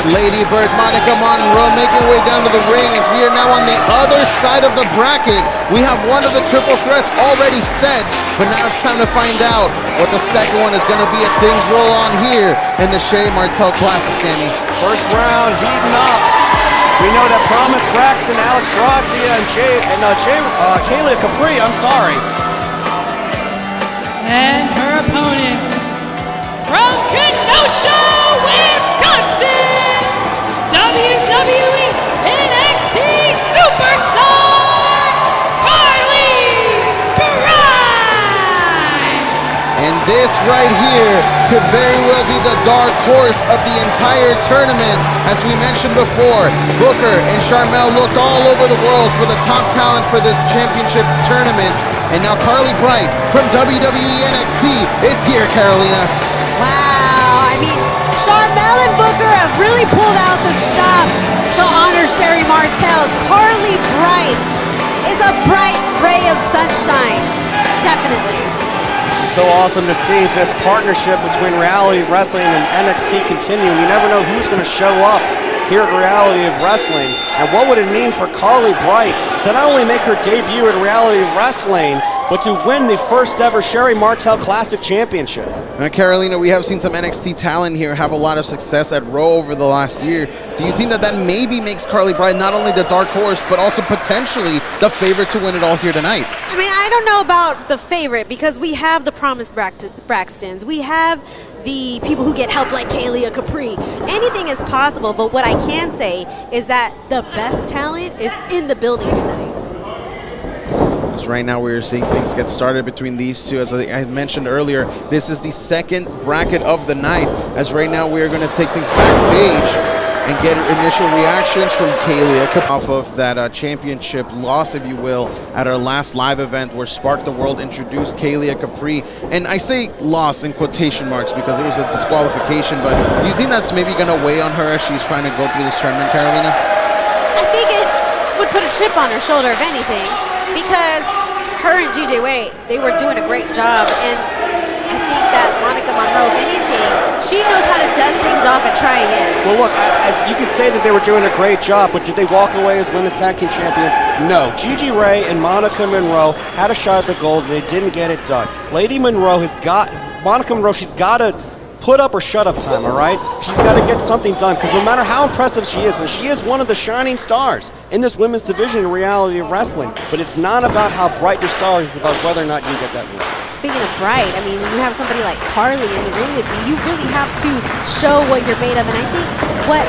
got Lady Bird, Monica Monroe making her way down to the ring as we are now on the other side of the bracket. We have one of the triple threats already set, but now it's time to find out what the second one is going to be if things roll on here in the Sherri Martel Classic, Sammy. First round heating up. We know that Promise Braxton, Alex Gracia, and Kaylia Capri, I'm sorry. And her opponent, from Kenosha, Wisconsin, WWE NXT Superstar, Carly Bride. And this right here could very well be the dark horse of the entire tournament. As we mentioned before, Booker and Sharmell looked all over the world for the top talent for this championship tournament. And now Carly Bright from WWE NXT is here, Carolina. Wow, I mean, Sharmell and Booker have really pulled out the stops to honor Sherri Martel. Carly Bright is a bright ray of sunshine, definitely. So awesome to see this partnership between Reality of Wrestling and NXT continue. You never know who's going to show up here at Reality of Wrestling. And what would it mean for Carly Bright to not only make her debut at Reality of Wrestling, but to win the first ever Sherri Martel Classic Championship? Now, Carolina, we have seen some NXT talent here have a lot of success at Raw over the last year. Do you think that that maybe makes Carly Bright not only the dark horse, but also potentially the favorite to win it all here tonight? I mean, I don't know about the favorite because we have the Promise Braxtons. We have the people who get help like Kaylia Capri. Anything is possible, but what I can say is that the best talent is in the building tonight. Right now we're seeing things get started between these two. As I had mentioned earlier, this is the second bracket of the night, as right now we're going to take things backstage and get initial reactions from Kaylia off of that championship loss, if you will, at our last live event where Spark the World introduced Kaylia Capri. And I say loss in quotation marks because it was a disqualification, but do you think that's maybe going to weigh on her as she's trying to go through this tournament, Carolina? I think it would put a chip on her shoulder, if anything, because her and GJ Way, they were doing a great job, and I think that Monica Monroe, if anything, she knows how to dust things off and try again. Well, look, you could say that they were doing a great job, but did they walk away as women's tag team champions? No. Gigi Ray and Monica Monroe had a shot at the gold, and they didn't get it done. Lady Monroe Monica Monroe, she's got to put up or shut up time, all right? She's got to get something done, because no matter how impressive she is, and she is one of the shining stars in this women's division in Reality of Wrestling, but it's not about how bright your star is, it's about whether or not you get that win. Speaking of bright, I mean, when you have somebody like Carly in the ring with you, you really have to show what you're made of, and I think what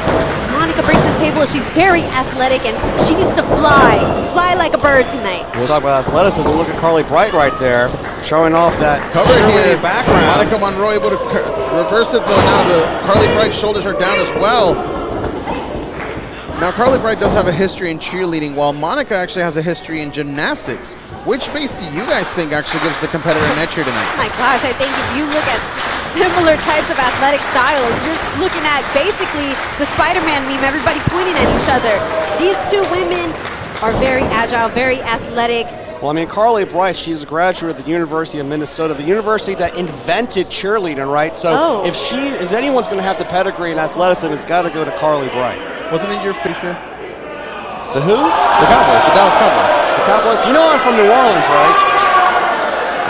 Monica brings to the table is she's very athletic, and she needs to fly like a bird tonight. We'll talk about athleticism. Look at Carly Bright right there, showing off that cover here background. Monica Monroe able to reverse it, though. Now the Carly Bright shoulders are down as well. Now Carly Bright does have a history in cheerleading, while Monica actually has a history in gymnastics. Which base do you guys think actually gives the competitor an edge here tonight? Oh my gosh, I think if you look at similar types of athletic styles, you're looking at basically the Spider-Man meme, everybody pointing at each other. These two women are very agile, very athletic. Well, I mean, Carly Bright, she's a graduate of the University of Minnesota, the university that invented cheerleading, right? So if anyone's going to have the pedigree in athleticism, it's got to go to Carly Bright. Wasn't it your Fisher? The who? The Cowboys, the Dallas Cowboys. The Cowboys? You know I'm from New Orleans, right?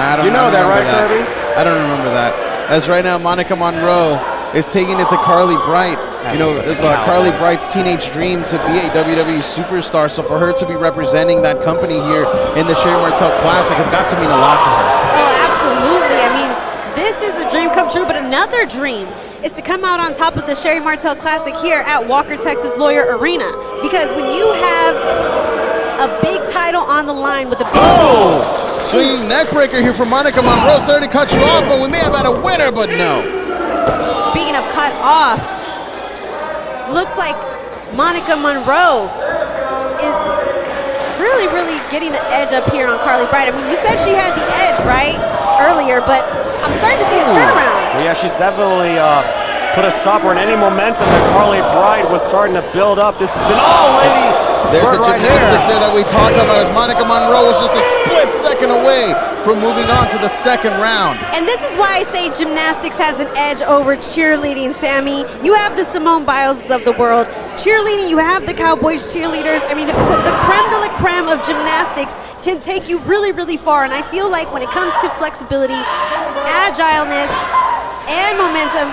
I don't know that, right, Kirby? I don't remember that. As right now, Monica Monroe is taking it to Carly Bright. You know, it's Carly Bright's teenage dream to be a WWE superstar. So for her to be representing that company here in the Sherri Martel Classic has got to mean a lot to her. Oh, absolutely. I mean, this is a dream come true, but another dream is to come out on top of the Sherri Martel Classic here at Walker, Texas Lawyer Arena. Because when you have a big title on the line with a big swinging neck breaker here from Monica Monroe. Sorry to cut you off, but we may have had a winner, but no. Speaking of cut off, looks like Monica Monroe is really getting the edge up here on Carly Bright. I mean, you said she had the edge, right, earlier, but I'm starting to see a turnaround. Well, yeah, she's definitely put a stopper in any momentum that Carly Bright was starting to build up. This has been, Lady There's the right gymnastics there that we talked about, as Monica Monroe was just a split second away from moving on to the second round. And this is why I say gymnastics has an edge over cheerleading, Sammy. You have the Simone Biles of the world. Cheerleading, you have the Cowboys cheerleaders. I mean, the creme de la creme of gymnastics can take you really, really far. And I feel like when it comes to flexibility, agileness, and momentum,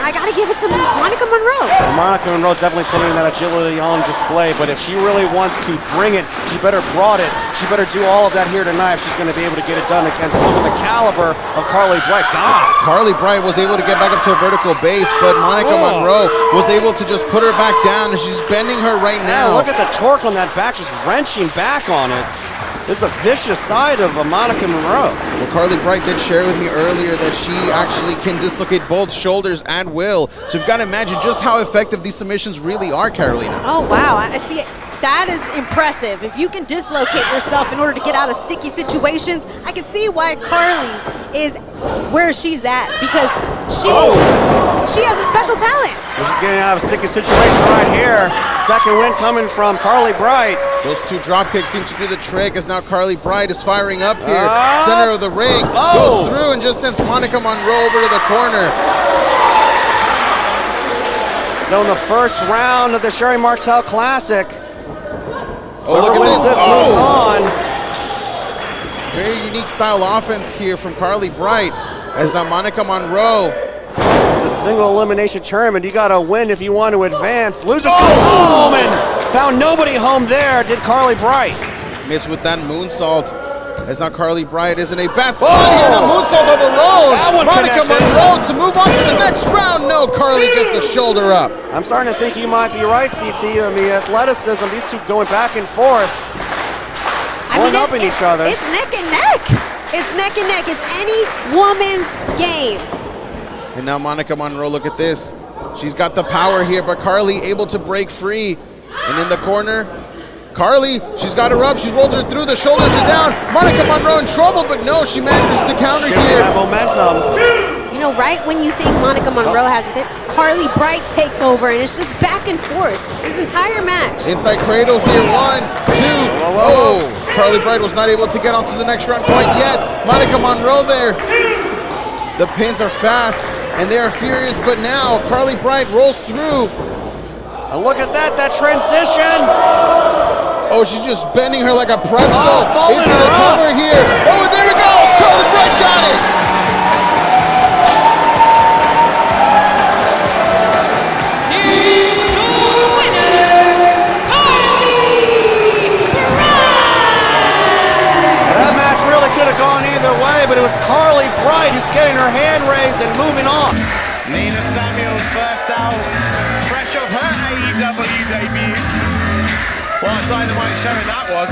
I gotta give it to Monica Monroe. Monica Monroe definitely putting that agility on display, but if she really wants to bring it, she better broad it. She better do all of that here tonight if she's going to be able to get it done against some of the caliber of Carly Bright. God! Carly Bright was able to get back up to a vertical base, but Monica Monroe was able to just put her back down, and she's bending her right now. Look at the torque on that back, just wrenching back on it. This is a vicious side of Monica Monroe. Well, Carly Bright did share with me earlier that she actually can dislocate both shoulders at will. So you've got to imagine just how effective these submissions really are, Carolina. Oh, wow. I see it. That is impressive. If you can dislocate yourself in order to get out of sticky situations, I can see why Carly is where she's at, because she has a special talent. She's getting out of a sticky situation right here. Second win coming from Carly Bright. Those two drop kicks seem to do the trick, as now Carly Bright is firing up here. Center of the ring, goes through and just sends Monica Monroe over to the corner. So in the first round of the Sherry Martel Classic, oh, look at this. Moves on. Very unique style offense here from Carly Bright, as now Monica Monroe. It's a single elimination tournament. You got to win if you want to advance. Losers go home, and found nobody home there, did Carly Bright. Missed with that moonsault, as now Carly Bright is in a bad spot here. The moonsault overrode. That one Monica connected. Monroe to move on to the next round. No, Carly gets the shoulder up. I'm starting to think you might be right, CT. I mean, athleticism, these two going back and forth, up in each other. It's neck and neck. It's neck and neck. It's any woman's game. And now Monica Monroe, look at this. She's got the power here, but Carly able to break free. And in the corner, Carly, she's got her up. She's rolled her through. The shoulders are down. Monica Monroe in trouble, but no, she manages to counter here. That momentum. You know, right when you think Monica Monroe has it, Carly Bright takes over, and it's just back and forth this entire match. Inside cradle here, 1, 2. Oh, Carly Bright was not able to get onto the next round quite yet. Monica Monroe there. The pins are fast, and they are furious, but now Carly Bright rolls through. And look at that transition. Oh, she's just bending her like a pretzel folding into her the up. cover here. Oh, and there it goes. Carly Bright got it. Here's your winner, Carly Bright. That match really could have gone either way, but it was Carly Bright who's getting her hand raised and moving on. Nina Samuels first out, fresh off her AEW debut. What a dynamite showing that was.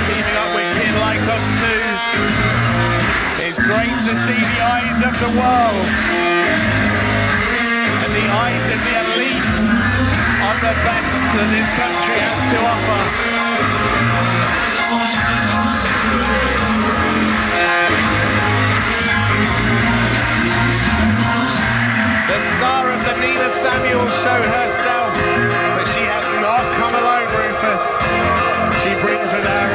Teaming up with Kid Lycos 2. It's great to see the eyes of the world and the eyes of the elite on the best that this country has to offer. The star of the Nina Samuels show herself, but she has not come alone, Rufus. She brings with her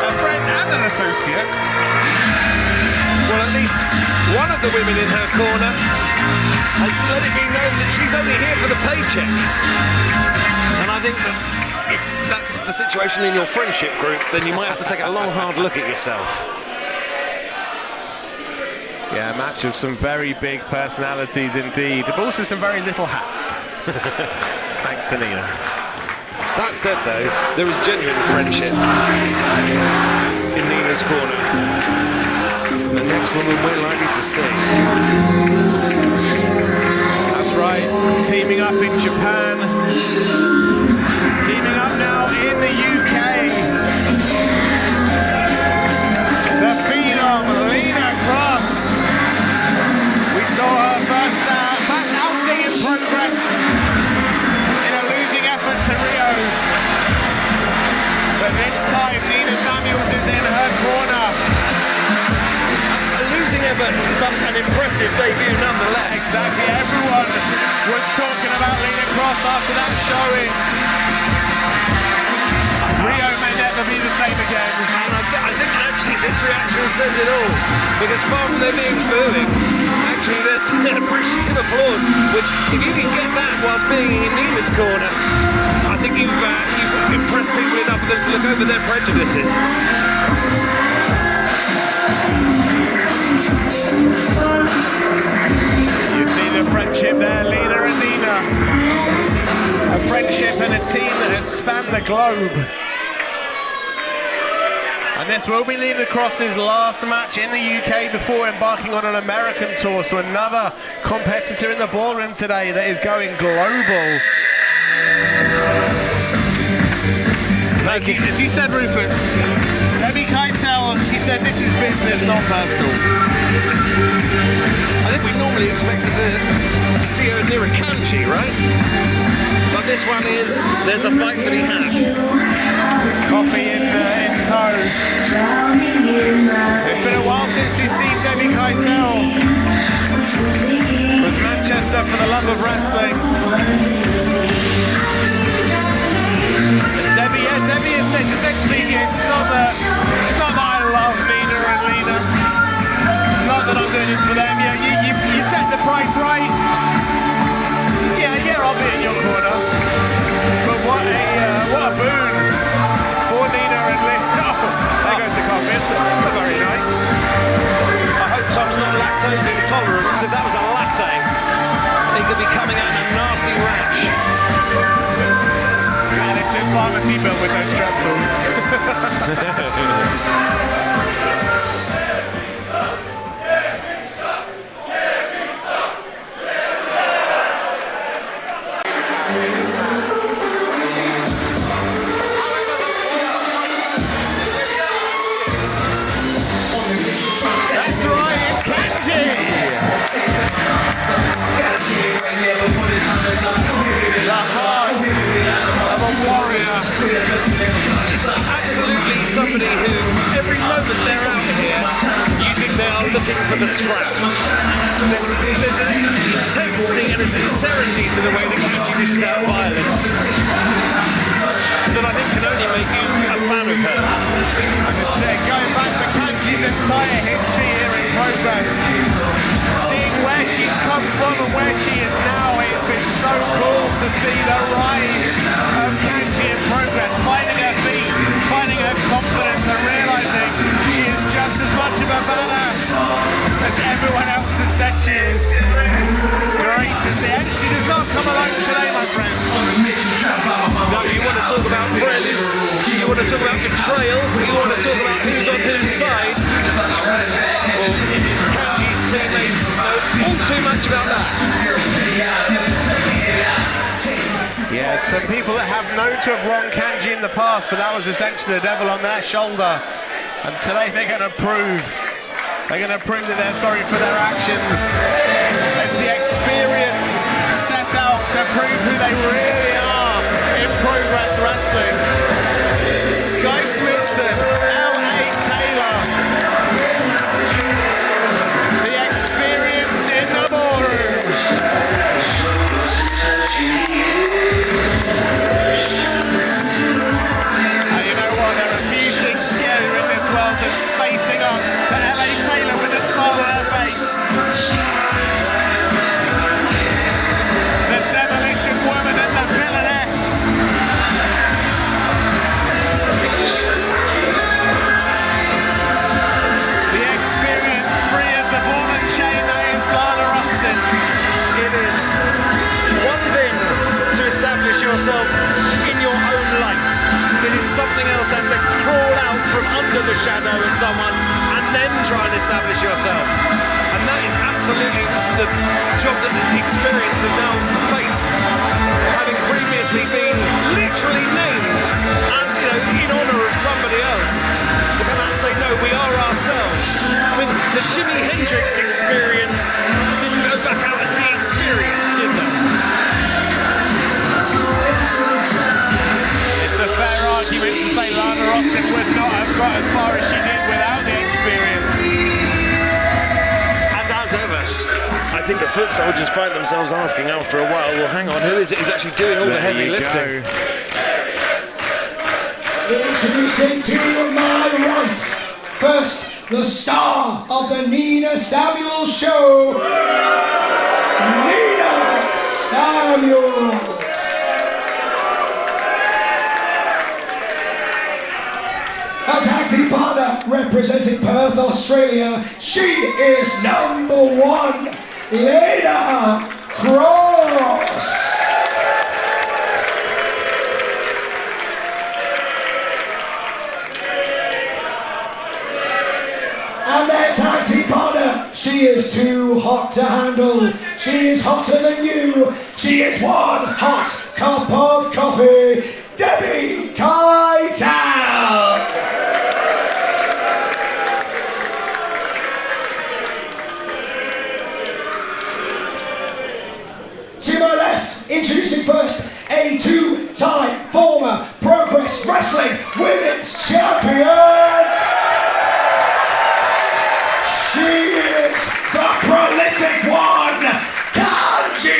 a friend and an associate. Well, at least one of the women in her corner has let it be known that she's only here for the paycheck. And I think that if that's the situation in your friendship group, then you might have to take a long, hard look at yourself. Yeah, a match of some very big personalities indeed, but also some very little hats. Thanks to Nina. That said, though, there is genuine friendship in Nina's corner. The next woman we're likely to see. That's right, teaming up in Japan, teaming up now in the UK. The phenom, Lena Cross. We saw her first outing in progress in a losing effort to Rio. But this time, Nina Samuels is in her corner. A losing but an impressive debut nonetheless. Exactly, everyone was talking about Lena Cross after that showing. Rio may never be the same again. And I think actually this reaction says it all, because far from there being booing, actually there's appreciative applause, which if you can get that whilst being in Nina's corner, I think you've impressed people enough for them to look over their prejudices. You see the friendship there, Lena and Nina. A friendship and a team that has spanned the globe. And this will be Lena Cross's last match in the UK before embarking on an American tour. So another competitor in the ballroom today that is going global. As you said, Rufus, Debbie Keitel, she said this is business, not personal. I think we normally expected to see her near a Kanji, right? But this one is, there's a fight to be had. Coffee in tow. It's been a while since we've seen Debbie Keitel. It was Manchester for the love of wrestling. Debbie has said essentially it's not that I love Nina and Lena. It's not that I'm doing this for them. Yeah, you set the price right. Yeah, I'll be in your corner. But what a boon for Nina and Lena. Oh, there goes the coffee. It's not very nice. I hope Tom's not lactose intolerant, because if that was a latte, he could be coming out in a nasty rash. And it's his pharmacy bill with those strepsils. That's right, it's Kanji! The heart of a warrior. It's absolutely somebody who, every moment they're out here, you think they are looking for the scrap. There's an intensity and a sincerity to the way that Kanji dishes out violence that I think can only make you a fan of hers. I'm just going back to Kanji's entire history here in Progress, seeing where she's come from and where she is now, it's been so cool to see the rise of Kanji in Progress, finding her feet, finding her confidence and realising she is just as much of a badass as everyone else has said she is. It's great to see, and she does not come alone today, my friend. No, you want to talk about friends, you want to talk about betrayal, you want to talk about who's on whose side. Well, Kanji's teammates know all too much about that. Yeah, some people that have known to have wronged Kanji in the past, but that was essentially the devil on their shoulder. And today they're going to prove that they're sorry for their actions. It's the experience set out to prove who they really are in Progress Wrestling. Sky Smithson, L.A. Taylor. The experience in the ballroom. You know what, there are a few things scarier in this world than facing up to L.A. Taylor with a smile on her face. The Demolition Woman and the Villainess. The experience free of the ball and chain, that is Lana Austin. It is one thing to establish yourself in your own light. It is something else to have to crawl out from under the shadow of someone and then try and establish yourself. And that is absolutely the job that the experience has now faced, having previously been literally named as, in honour of somebody else, to come out and say, no, we are ourselves. I mean, the Jimi Hendrix experience didn't go back out as the experience, did they? It's a fair argument to say Lana Austin would not have got as far as she did without the experience. think the foot soldiers find themselves asking after a while, well, hang on, who is it who's actually doing all the heavy lifting? Introducing to my right, first, the star of the Nina Samuels Show, Nina Samuels. Her tag team partner, representing Perth, Australia, she is number 1, Lena Cross. And their tag team partner, she is too hot to handle. She is hotter than you. She is one hot cup of coffee, Debbie Keitel. To my left, introducing first, a 2-time former Progress Wrestling Women's Champion. She is the prolific one, Kanji!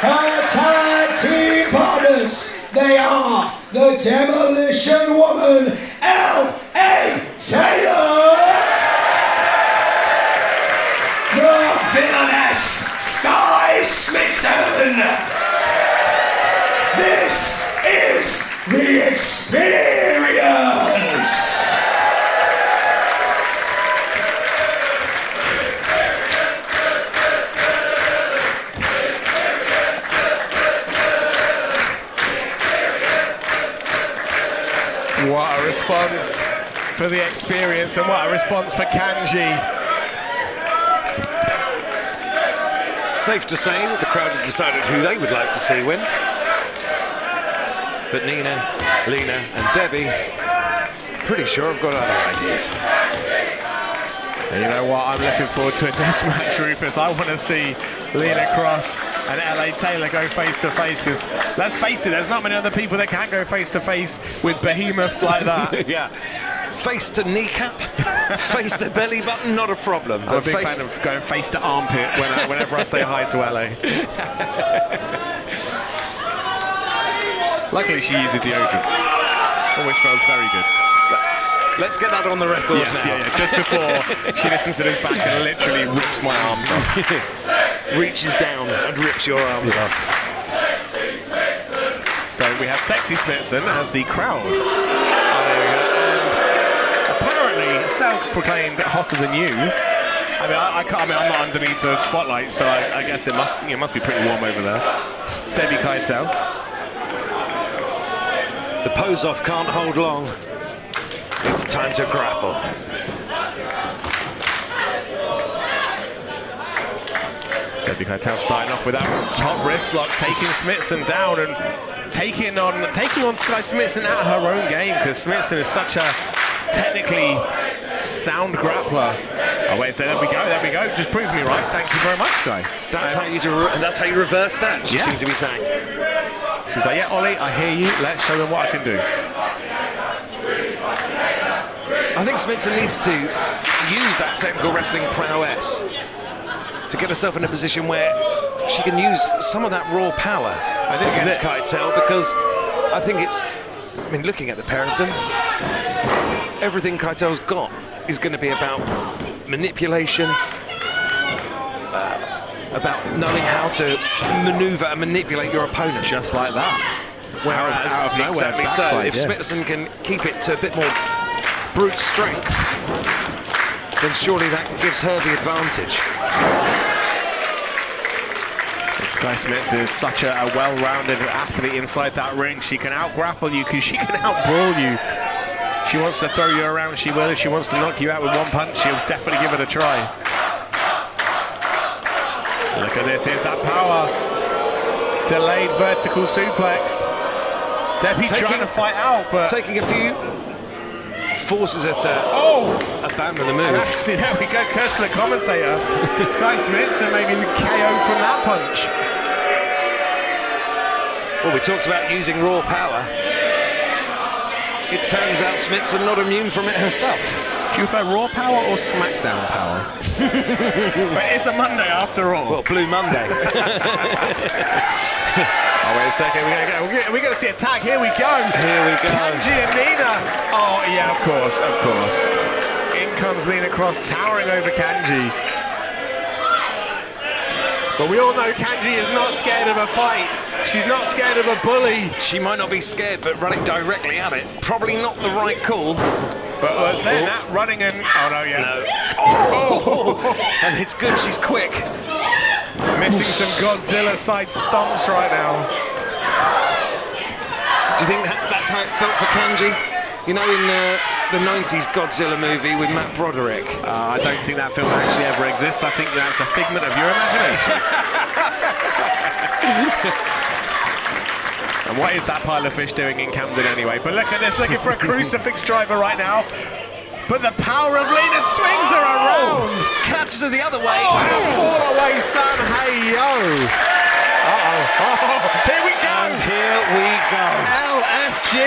Her tag team partners, they are the Demolition Woman, L.A. Taylor, the villainess, Sky Smithson. This is the Experience. What a response for the Experience, and what a response for Kanji. Safe to say that the crowd have decided who they would like to see win. But Nina, Lena and Debbie, pretty sure I've got other ideas. And you know what, I'm looking forward to a death match, Rufus. I want to see Lena Cross and LA Taylor go face to face, because let's face it, there's not many other people that can go face to face with behemoths like that. Yeah, face to kneecap, face to belly button, not a problem. I'm a big fan of going face to armpit whenever I say hi to LA. Luckily she uses deodorant. Always smells very good. Let's get that on the record now. Yeah. Just before she listens to this back and literally rips my arms off. Reaches down and rips your arms off. So we have Sexy Smithson as the crowd. And apparently self-proclaimed hotter than you. I'm not underneath the spotlight, so I guess it must be pretty warm over there. Debbie Keitel. The pose-off can't hold long. It's time to grapple. Debbie Keitel starting off with that top wrist lock, taking Smithson down and taking on Sky Smithson at her own game, because Smithson is such a technically sound grappler. Oh wait, so there we go. Just prove me right. Thank you very much, Sky. That's how you reverse that. She seemed to be saying. She's like, yeah, Ollie, I hear you. Let's show them what I can do. I think Smithson needs to use that technical wrestling prowess to get herself in a position where she can use some of that raw power against Keitel, because I think looking at the pair of them, everything Keitel's got is going to be about manipulation, about knowing how to maneuver and manipulate your opponent. Just like that. Whereas, out of nowhere, exactly so, if Smithson can keep it to a bit more brute strength, then surely that gives her the advantage. Sky Smithson is such a well-rounded athlete inside that ring. She can out-grapple you, she can out-brawl you. She wants to throw you around, she will. If she wants to knock you out with one punch, she'll definitely give it a try. Look at this, here's that power. Delayed vertical suplex. Debbie trying to fight out, but... Taking a few... forces her to abandon the move. Actually, there we go, curse to the commentator. Sky Smithson maybe KO from that punch. Well, we talked about using raw power. it turns out Smithson not immune from it herself. Do you prefer Raw Power or SmackDown Power? But it's a Monday after all. Well, Blue Monday. Oh, wait a second. We're going to see a tag. Here we go. Here we go. Kanji and Nina. Oh, yeah, of course. In comes Nina Cross, towering over Kanji. But we all know Kanji is not scared of a fight. She's not scared of a bully. She might not be scared, but running directly at it, probably not the right call. But I'm saying that, running and... Oh, no, yeah. No. Oh! And it's good, she's quick. Missing some Godzilla side stomps right now. Do you think that's how it felt for Kanji? You know, in the 90s Godzilla movie with Matt Broderick. I don't think that film actually ever exists. I think that's a figment of your imagination. And what is that pile of fish doing in Camden anyway? But look at this, looking for a crucifix driver right now. But the power of Lena swings her around. Catches her the other way. Oh, and a fall away slam, hey yo. Here we go. And here we go. LFG.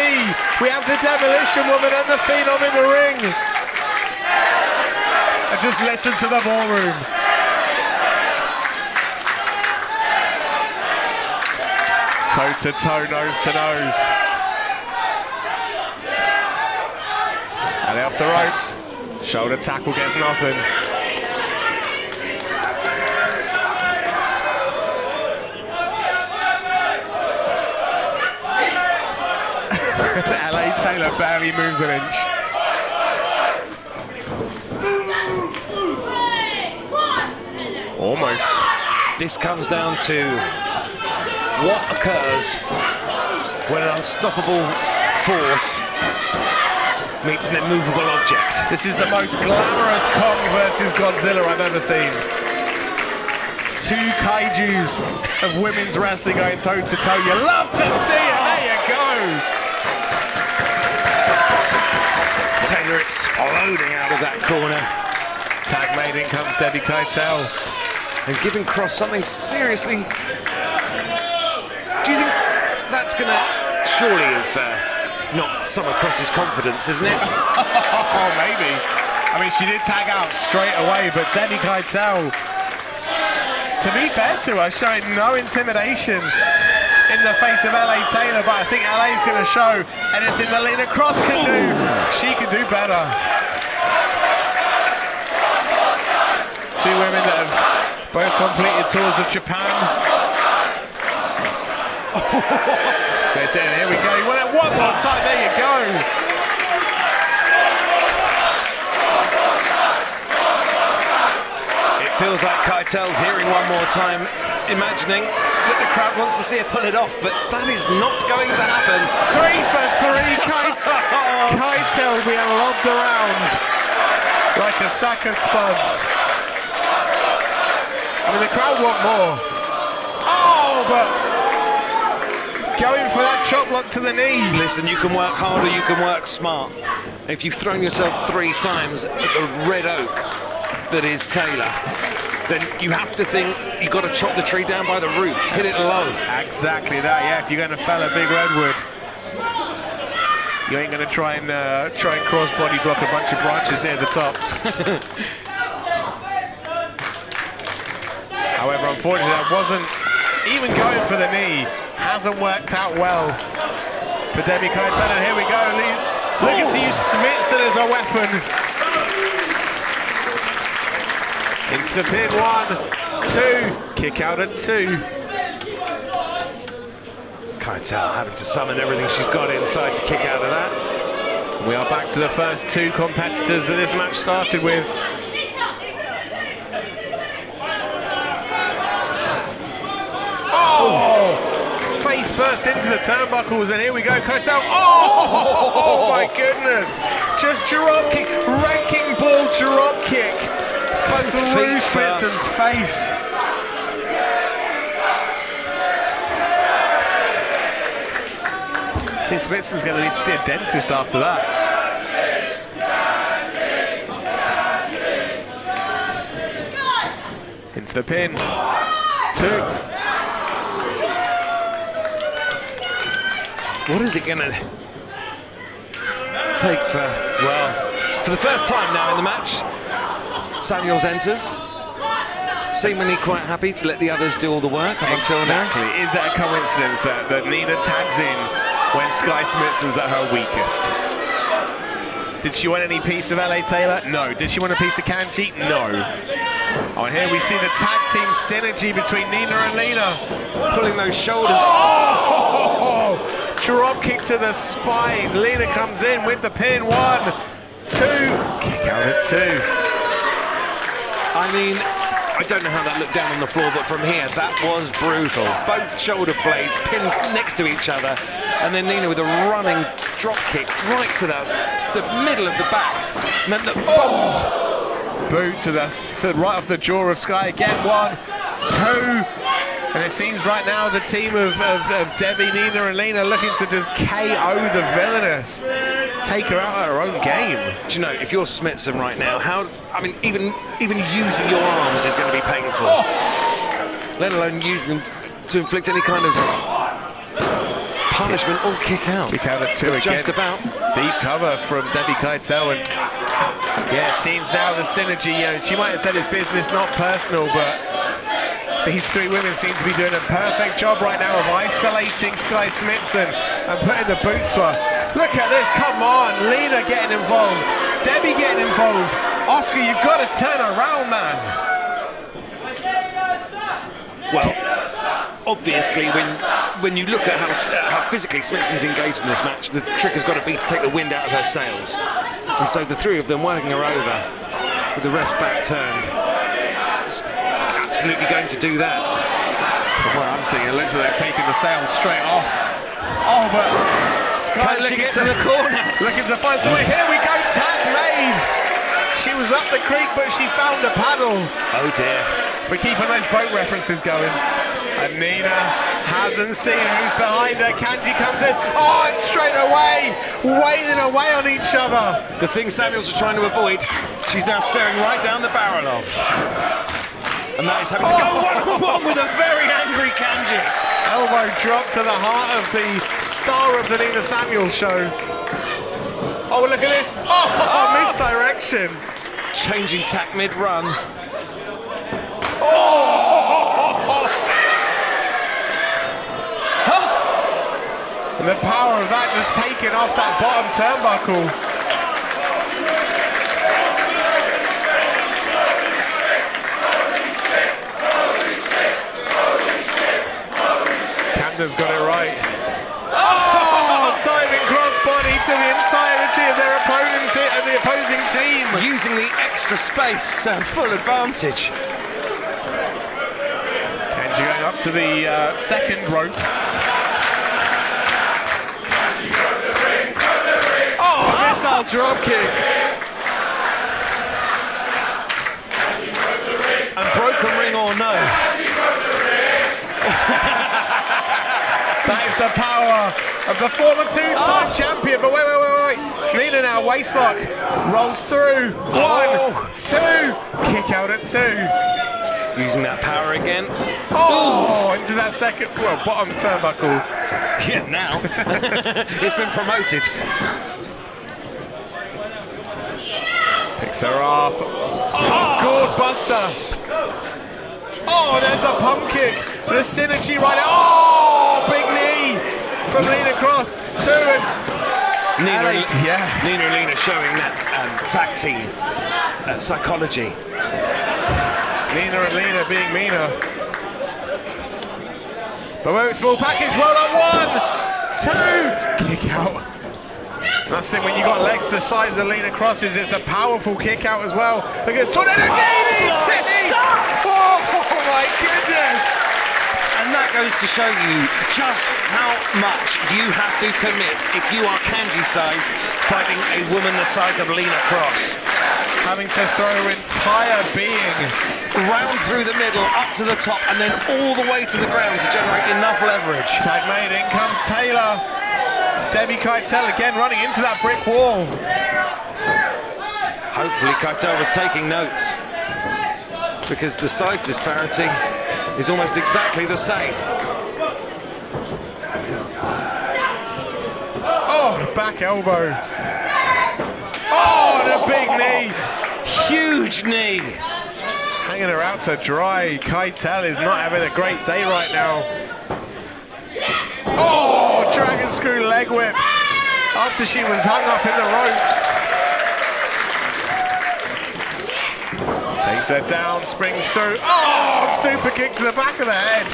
We have the Demolition Woman and the Phenom in the ring. And just listen to the ballroom. Toe to toe, nose to nose. And off the ropes. Shoulder tackle gets nothing. LA Taylor barely moves an inch. Almost. This comes down to what occurs when an unstoppable force meets an immovable object. This is the most glamorous Kong versus Godzilla I've ever seen. Two kaijus of women's wrestling going toe to toe. You love to see it. There you go. Taylor exploding out of that corner. Tag made, in comes Debbie Keitel. And giving Cross something seriously. Do you think that's going to surely have knocked some of Cross's confidence, isn't it? Oh, maybe. I mean, she did tag out straight away, but Debbie Keitel, to be fair to her, showing no intimidation in the face of LA Taylor, but I think LA's going to show anything that Lena Cross can do. She can do better. Two women that have both completed tours of Japan. That's it, here we go. You want it one more time, there you go. It feels like Keitel's hearing one more time, imagining that the crowd wants to see her pull it off, but that is not going to happen. 3 for 3, Keitel being lobbed around like a sack of spuds. I mean, the crowd want more. Oh, but going for that chop block to the knee. Listen, you can work hard or you can work smart. If you've thrown yourself 3 times at the red oak that is Taylor, then you have to think you've got to chop the tree down by the root, hit it low. Exactly that, yeah. If you're going to fell a big redwood, you ain't going to try and cross body block a bunch of branches near the top. However, unfortunately, that wasn't even going for the knee. Hasn't worked out well for Debbie Keitel. And here we go. Looking to use Smithson as a weapon. Into the pin, 1, 2. Kick out at 2. Keitel having to summon everything she's got inside to kick out of that. We are back to the first 2 competitors that this match started with. Oh! Face first into the turnbuckles, and here we go, Keitel. Oh my goodness! Just drop kick, wrecking ball drop kick through Smithson's face. I think Smithson's going to need to see a dentist after that. Into the pin. 2. What is it gonna... take for, well, for the first time now in the match, Samuels enters. Seemingly quite happy to let the others do all the work up until now. Exactly. Is it a coincidence that Nina tags in when Sky Smithson's at her weakest? Did she want any piece of LA Taylor? No. Did she want a piece of Kanji? No. Oh, and here we see the tag team synergy between Nina and Lena. Pulling those shoulders. Oh! Drop kick to the spine. Lena comes in with the pin. 1, 2. Kick out at 2. I mean, I don't know how that looked down on the floor, but from here, that was brutal. Both shoulder blades pinned next to each other, and then Nina with a running drop kick right to the middle of the back. Meant that Boot to right off the jaw of Sky again. 1, 2. And it seems right now the team of Debbie, Nina and Lena looking to just KO the villainous. Take her out of her own game. Do you know, if you're Smithson right now, even using your arms is going to be painful. Let alone using them to inflict any kind of punishment or kick out. Kick out at 2 again. Just about. Deep cover from Debbie Keitel, and yeah, it seems now the synergy, she might have said it's business, not personal, but these 3 women seem to be doing a perfect job right now of isolating Sky Smithson and putting the boots to her. Look at this, come on, Lena getting involved, Debbie getting involved. Oscar, you've got to turn around, man. Well, obviously, when you look at how physically Smithson's engaged in this match, the trick has got to be to take the wind out of her sails. And so the 3 of them working her over with the ref's back turned. Absolutely going to do that. From where I'm seeing, it looks like they're taking the sails straight off. Oh, but Sky Can she get to the corner? Looking to find someone. Here we go, tag made. She was up the creek, but she found a paddle. Oh dear. We're keeping those boat references going. And Nina hasn't seen who's behind her. Kanji comes in. Oh, and straight away, wailing away on each other. The thing Samuels was trying to avoid, she's now staring right down the barrel of. And that is having to go one-on-one with a very angry Kanji. Elbow drop to the heart of the star of the Nina Samuels show. Oh, look at this. Oh, misdirection. Changing tack mid-run. And the power of that just taking off that bottom turnbuckle. Camden's got it right. Oh! Diving crossbody to the entirety of their opponent and the opposing team. Using the extra space to full advantage. Kenji going up to the second rope. Missile drop kick. And broken ring or no. That is the power of the former two-time champion. But wait. Nina now, waistlock. Rolls through. 1, 2. Kick out at 2. Using that power again. Oh, into that second, bottom turnbuckle. Yeah, now. It's been promoted. Picks her up. Gourd buster. Oh, there's a pump kick. The synergy right now. Oh, big knee from Lena Cross. 2 and Nina and Lena showing that tag team psychology. Nina and Lena being Mina. But wait, small package, roll on 1, 2. Kick out. That's the thing, when you got legs the size of Lena Cross's, it's a powerful kick out as well. Look at this, Tornado Gate! Oh my goodness! And that goes to show you just how much you have to commit if you are Kanji size fighting a woman the size of Lena Cross. Having to throw her entire being round through the middle, up to the top, and then all the way to the ground to generate enough leverage. Tag made, in comes Taylor. Debbie Keitel again running into that brick wall. Hopefully Keitel was taking notes, because the size disparity is almost exactly the same. Oh, back elbow. big knee. Huge knee. Hanging her out to dry. Keitel is not having a great day right now. Oh, dragon screw leg whip after she was hung up in the ropes. Takes her down, springs through. Oh, super kick to the back of the head.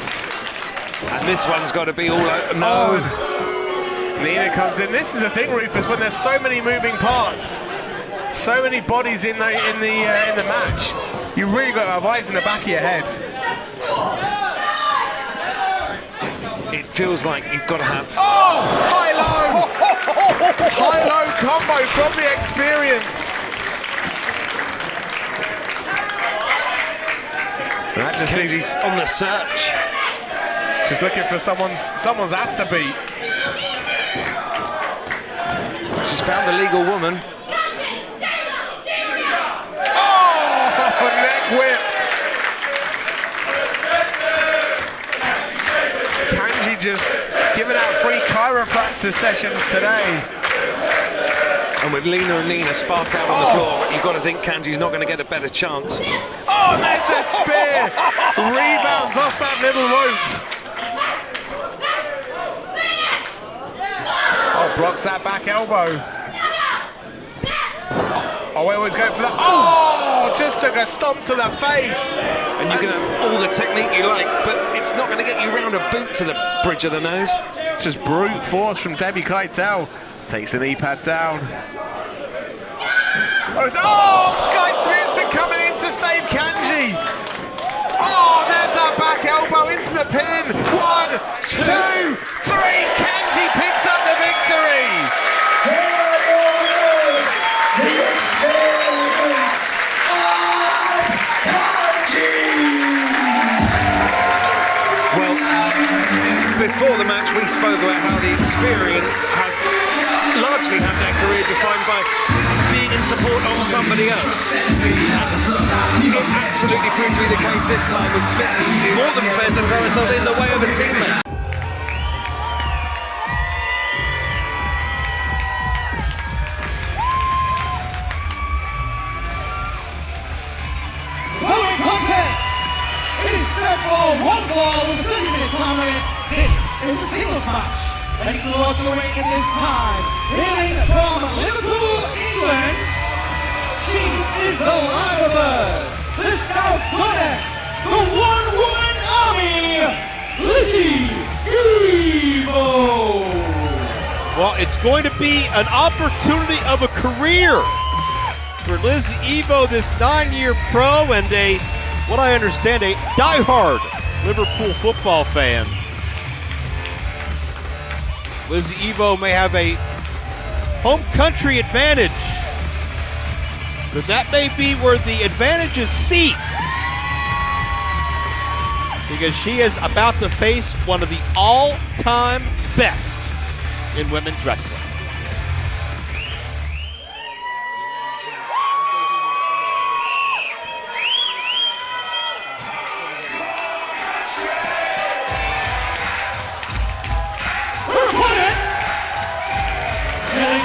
And this one's got to be all out. No. Oh. Nina comes in. This is the thing, Rufus, when there's so many moving parts, so many bodies in the match, you really got to have eyes in the back of your head. It feels like you've got to have... Oh! High-low! High-low combo from the experience. That just leaves He's on the search. just looking for someone's ass to beat. She's found the legal woman. Oh! Neck whip. Kanji just giving out free chiropractor sessions today. And with Lena and Nina spark out on the floor, you've got to think Kanji's not going to get a better chance. Oh, there's a spear! Rebounds off that middle rope. Oh, blocks that back elbow. Oh, we always go for that. Oh, just took a stomp to the face. And you can have all the technique you like, but it's not going to get you round a boot to the bridge of the nose. It's just brute force from Debbie Keitel. Takes the knee pad down. Oh, Sky Smithson coming in to save Kanji. Oh, there's that back elbow into the pin. 1, 2, 3. Kanji picks up the victory. Here are your winners, the experience of Kanji. Well, before the match, we spoke about how the experience have largely had their career defined by being in support of somebody else. And it absolutely proved to be the case this time with Smithson more than prepared to throw herself in the way of a teammate. Following contest, it is set for one fall with 30-minute time limit. This is a singles match. Thanks to the weight at this time. Hailing from Liverpool, England, she is the Lyrebird, the Scout Goddess, the one-woman army, Lizzie Evo. Well, it's going to be an opportunity of a career for Lizzie Evo, this 9-year pro and what I understand, a diehard Liverpool football fan. Lizzie Evo may have a home country advantage, but that may be where the advantages cease, because she is about to face one of the all-time best in women's wrestling.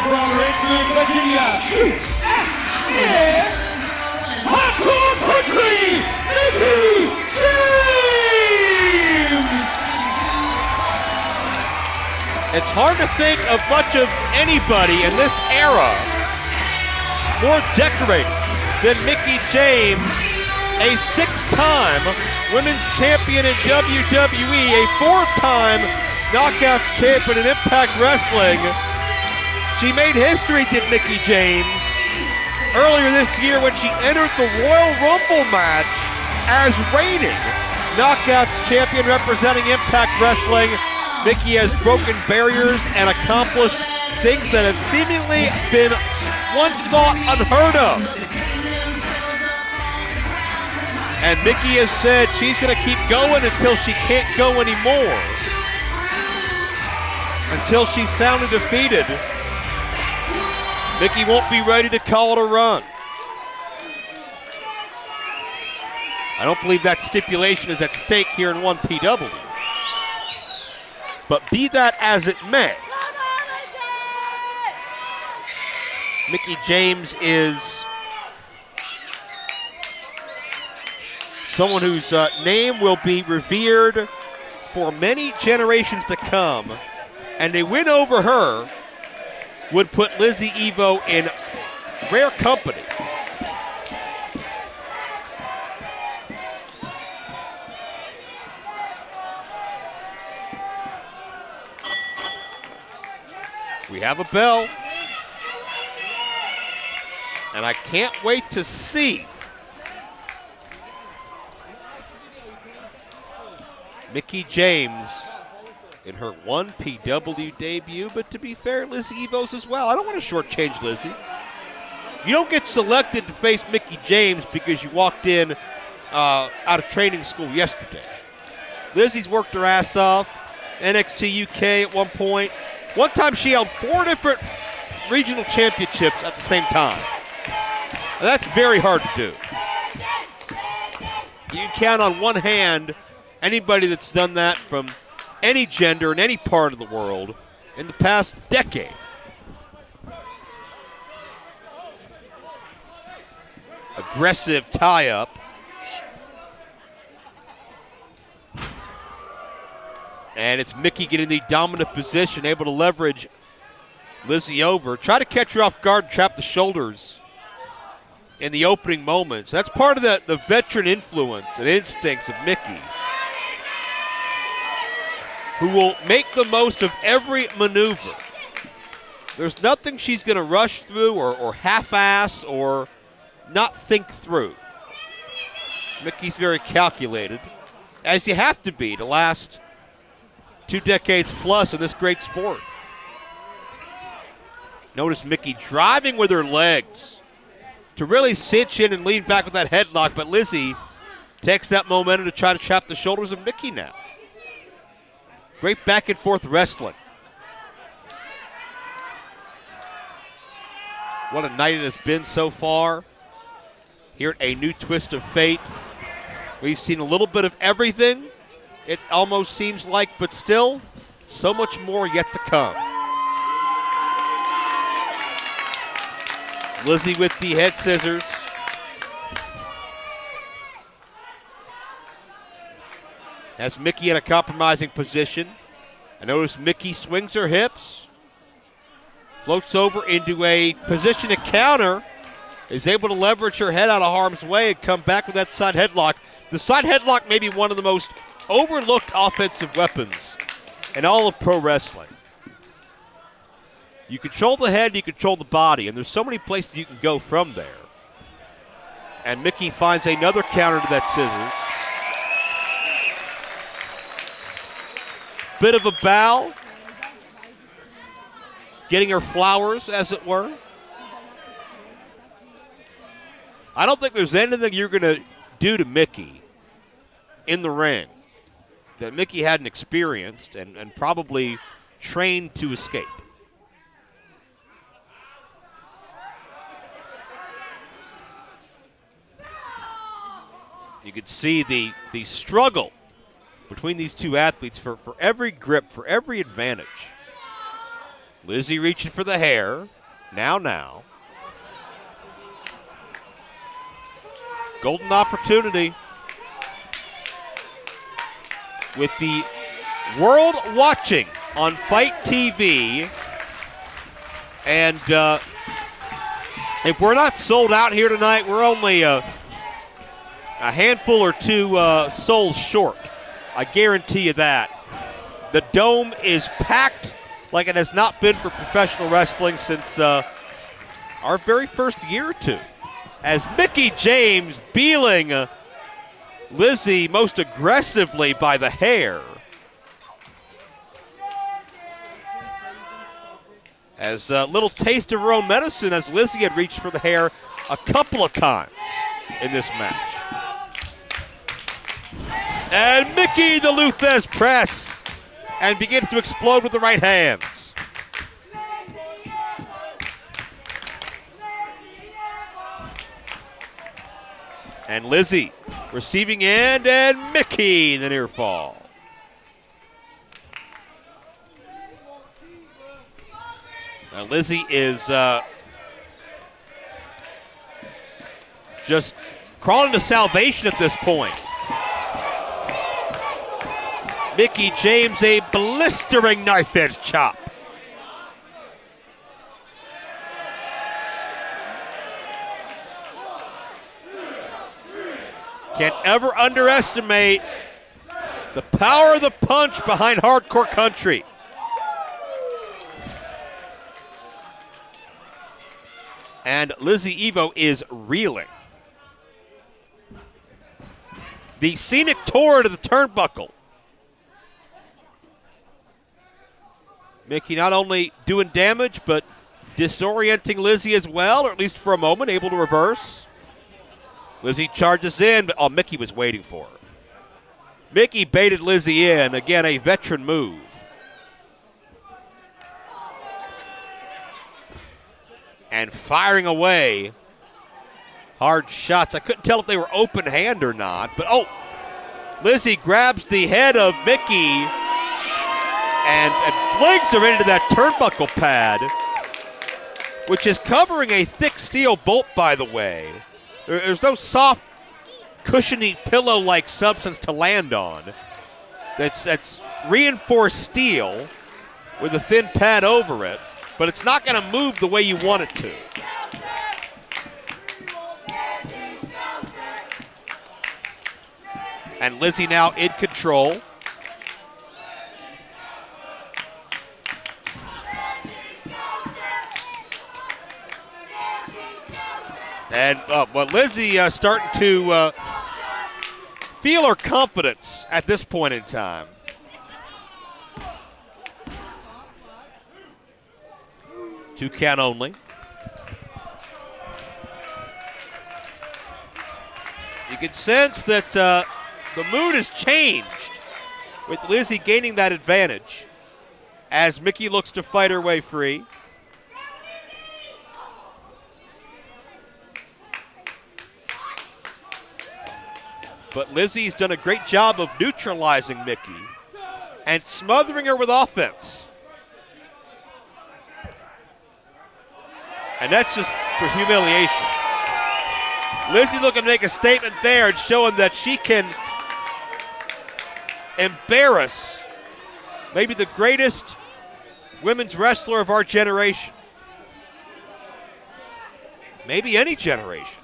From Richmond, Virginia, USA, Hardcore Country, Mickie James! It's hard to think of much of anybody in this era more decorated than Mickie James, a 6-time women's champion in WWE, a 4-time Knockouts champion in Impact Wrestling. She made history, did Mickie James, earlier this year when she entered the Royal Rumble match as reigning Knockouts champion representing Impact Wrestling. Mickie has broken barriers and accomplished things that have seemingly been once thought unheard of. And Mickie has said she's going to keep going until she can't go anymore. Until she's soundly defeated. Mickie won't be ready to call it a run. I don't believe that stipulation is at stake here in 1PW. But be that as it may, Mickie James is someone whose name will be revered for many generations to come, and a win over her would put Lizzie Evo in rare company. We have a bell, and I can't wait to see Mickie James in her 1PW debut, but to be fair, Lizzie Evo's as well. I don't want to shortchange Lizzie. You don't get selected to face Mickie James because you walked in out of training school yesterday. Lizzie's worked her ass off. NXT UK at one point. One time she held 4 different regional championships at the same time. And that's very hard to do. You can count on one hand anybody that's done that from any gender in any part of the world in the past decade. Aggressive tie-up. And it's Mickie getting the dominant position, able to leverage Lizzie over. Try to catch her off guard, trap the shoulders in the opening moments. That's part of the veteran influence and instincts of Mickie, who will make the most of every maneuver. There's nothing she's going to rush through or half-ass or not think through. Mickey's very calculated, as you have to be to last 2 decades plus in this great sport. Notice Mickie driving with her legs to really cinch in and lean back with that headlock, but Lizzie takes that momentum to try to trap the shoulders of Mickie now. Great back and forth wrestling. What a night it has been so far. Here at A New Twist of Fate, we've seen a little bit of everything, it almost seems like, but still, so much more yet to come. Lizzie with the head scissors. Has Mickie in a compromising position. I notice Mickie swings her hips, floats over into a position to counter, is able to leverage her head out of harm's way and come back with that side headlock. The side headlock may be one of the most overlooked offensive weapons in all of pro wrestling. You control the head, you control the body, and there's so many places you can go from there. And Mickie finds another counter to that scissors. Bit of a bow. Getting her flowers, as it were. I don't think there's anything you're going to do to Mickie in the ring that Mickie hadn't experienced and probably trained to escape. You could see the struggle between these two athletes for every grip, for every advantage. Lizzie reaching for the hair. Now. Golden opportunity with the world watching on Fight TV. And if we're not sold out here tonight, we're only a handful or two souls short. I guarantee you that. The dome is packed like it has not been for professional wrestling since our very first year or two. As Mickie James beeling Lizzie most aggressively by the hair. As a little taste of her own medicine, as Lizzie had reached for the hair a couple of times in this match. And Mickie the Luthez press and begins to explode with the right hands. And Lizzie receiving end, and Mickie the near fall. Now Lizzie is just crawling to salvation at this point. Mickie James, a blistering knife edge chop. Can't ever underestimate the power of the punch behind Hardcore Country. And Lizzie Evo is reeling. The scenic tour to the turnbuckle. Mickie not only doing damage, but disorienting Lizzie as well, or at least for a moment, able to reverse. Lizzie charges in, but Mickie was waiting for her. Mickie baited Lizzie in. Again, a veteran move. And firing away. Hard shots. I couldn't tell if they were open hand or not, but Lizzie grabs the head of Mickie and flings her into that turnbuckle pad, which is covering a thick steel bolt, by the way. There's no soft, cushiony pillow-like substance to land on. That's reinforced steel with a thin pad over it, but it's not going to move the way you want it to. And Lizzie now in control. And Lizzie starting to feel her confidence at this point in time. Two count only. You can sense that the mood has changed with Lizzie gaining that advantage as Mickie looks to fight her way free. But Lizzie's done a great job of neutralizing Mickie and smothering her with offense. And that's just for humiliation. Lizzie looking to make a statement there and showing that she can embarrass maybe the greatest women's wrestler of our generation. Maybe any generation.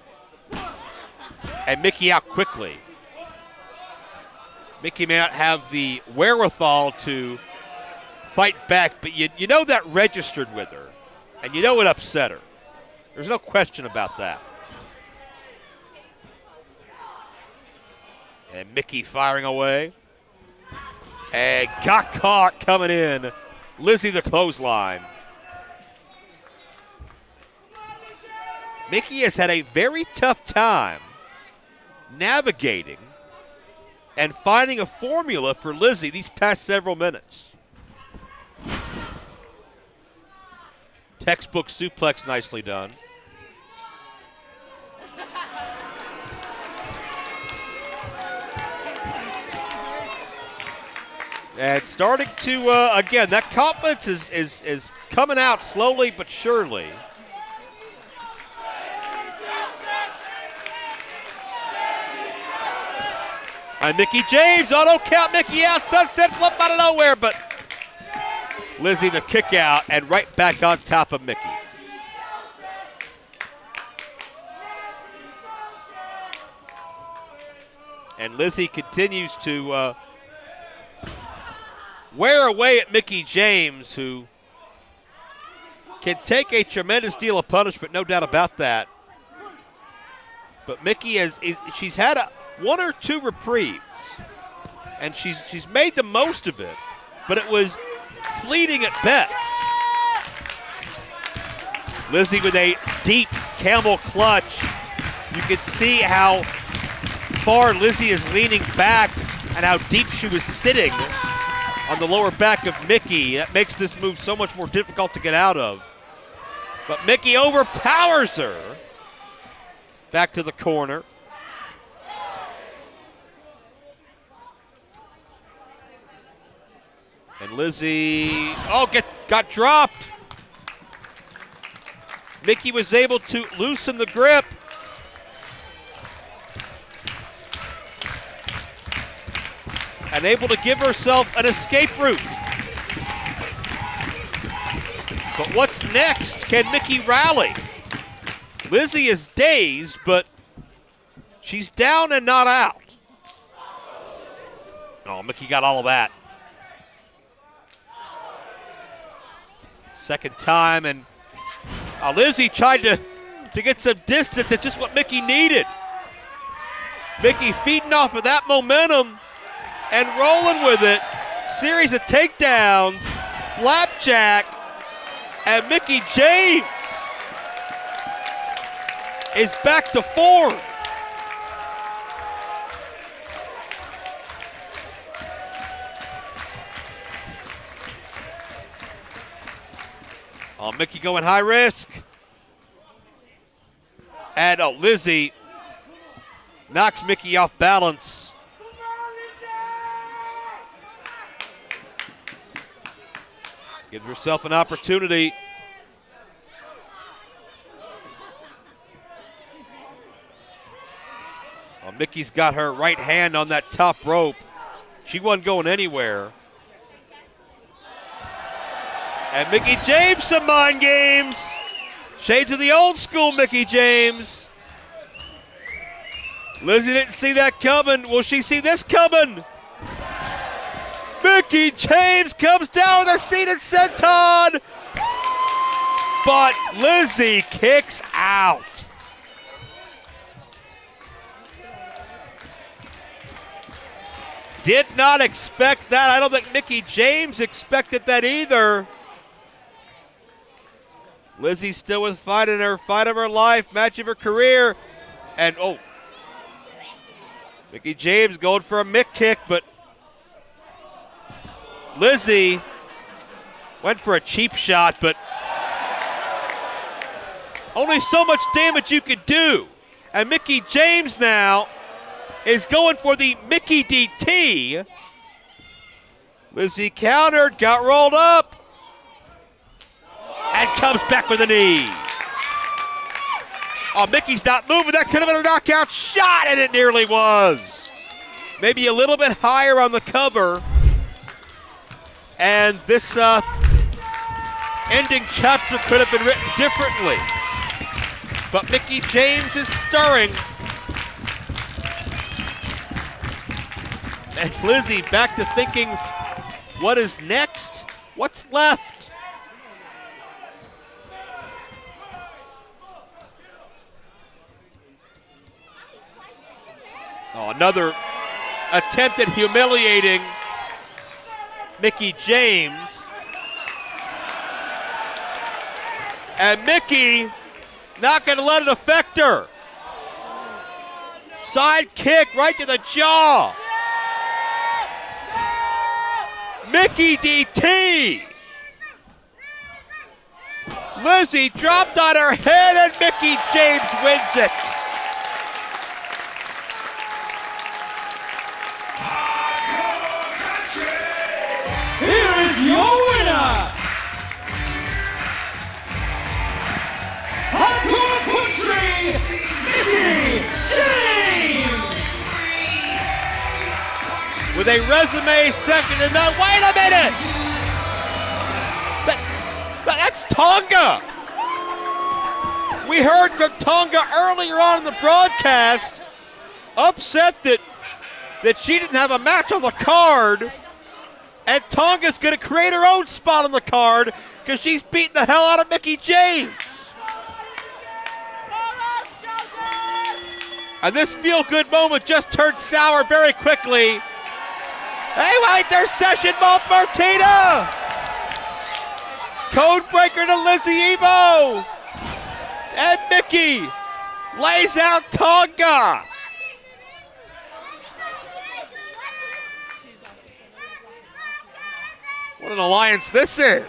And Mickie out quickly. Mickie may not have the wherewithal to fight back, but you know that registered with her, and you know it upset her. There's no question about that. And Mickie firing away. And got caught coming in. Lizzie the clothesline. Mickie has had a very tough time navigating and finding a formula for Lizzie these past several minutes. Textbook suplex, nicely done. And starting to, again, that confidence is coming out slowly but surely. And Mickie James, auto count Mickie out, sunset flip out of nowhere, but Lizzie the kick out and right back on top of Mickie. And Lizzie continues to wear away at Mickie James, who can take a tremendous deal of punishment, no doubt about that. But Mickie she's had one or two reprieves, and she's made the most of it, but it was fleeting at best. Lizzie with a deep camel clutch. You can see how far Lizzie is leaning back and how deep she was sitting on the lower back of Mickie. That makes this move so much more difficult to get out of. But Mickie overpowers her. Back to the corner. And Lizzie, got dropped. Mickie was able to loosen the grip. and able to give herself an escape route. But what's next? Can Mickie rally? Lizzie is dazed, but she's down and not out. Oh, Mickie got all of that. Second time, and Lizzie tried to get some distance. It's just what Mickie needed. Mickie feeding off of that momentum and rolling with it. Series of takedowns, flapjack, and Mickie James is back to form. Oh, Mickie going high risk. And Lizzie knocks Mickie off balance. Gives herself an opportunity. Well, Mickey's got her right hand on that top rope. She wasn't going anywhere. And Mickie James, some mind games. Shades of the old school Mickie James. Lizzie didn't see that coming. Will she see this coming? Mickie James comes down with a seated senton. But Lizzie kicks out. Did not expect that. I don't think Mickie James expected that either. Lizzie still with fight in her fight of her life, match of her career. And Mickie James going for a Mick kick, but Lizzie went for a cheap shot, but only so much damage you could do. And Mickie James now is going for the Mickie DT. Lizzie countered, got rolled up, and comes back with a knee. Oh, Mickey's not moving. That could have been a knockout shot, and it nearly was. Maybe a little bit higher on the cover. And this ending chapter could have been written differently. But Mickie James is stirring. And Lizzie back to thinking, what is next? What's left? Oh, another attempt at humiliating Mickie James. And Mickie not going to let it affect her. Side kick right to the jaw. Mickie DT. Lizzie dropped on her head and Mickie James wins it. Here is your winner, Hardcore Country, Mickie James. With a resume second to none. Wait a minute! That's Tonga! We heard from Tonga earlier on in the broadcast, upset that she didn't have a match on the card. And Tonga's going to create her own spot on the card because she's beating the hell out of Mickie James. And this feel-good moment just turned sour very quickly. Hey, wait, there's Session Moth Martina. Codebreaker to Lizzie Evo. And Mickie lays out Tonga. What an alliance this is.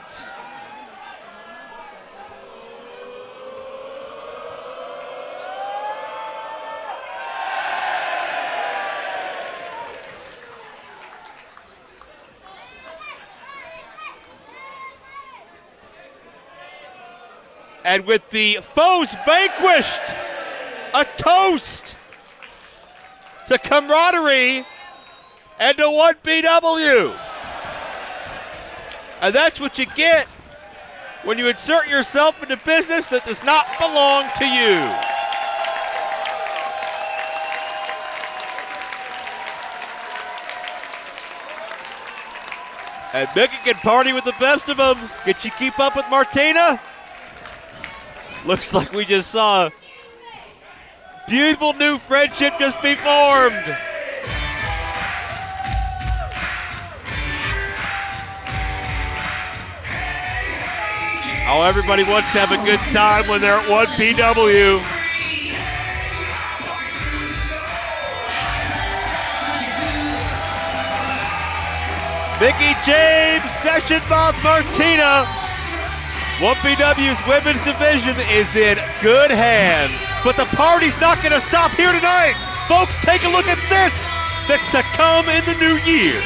And with the foes vanquished, a toast to camaraderie and to 1PW. And that's what you get when you insert yourself into business that does not belong to you. And Mickey can party with the best of them. Can she keep up with Martina? Looks like we just saw a beautiful new friendship just be formed. Oh, everybody wants to have a good time when they're at 1PW. Mickie James, Session Moth Martina. 1PW's women's division is in good hands. But the party's not going to stop here tonight. Folks, take a look at this that's to come in the new year.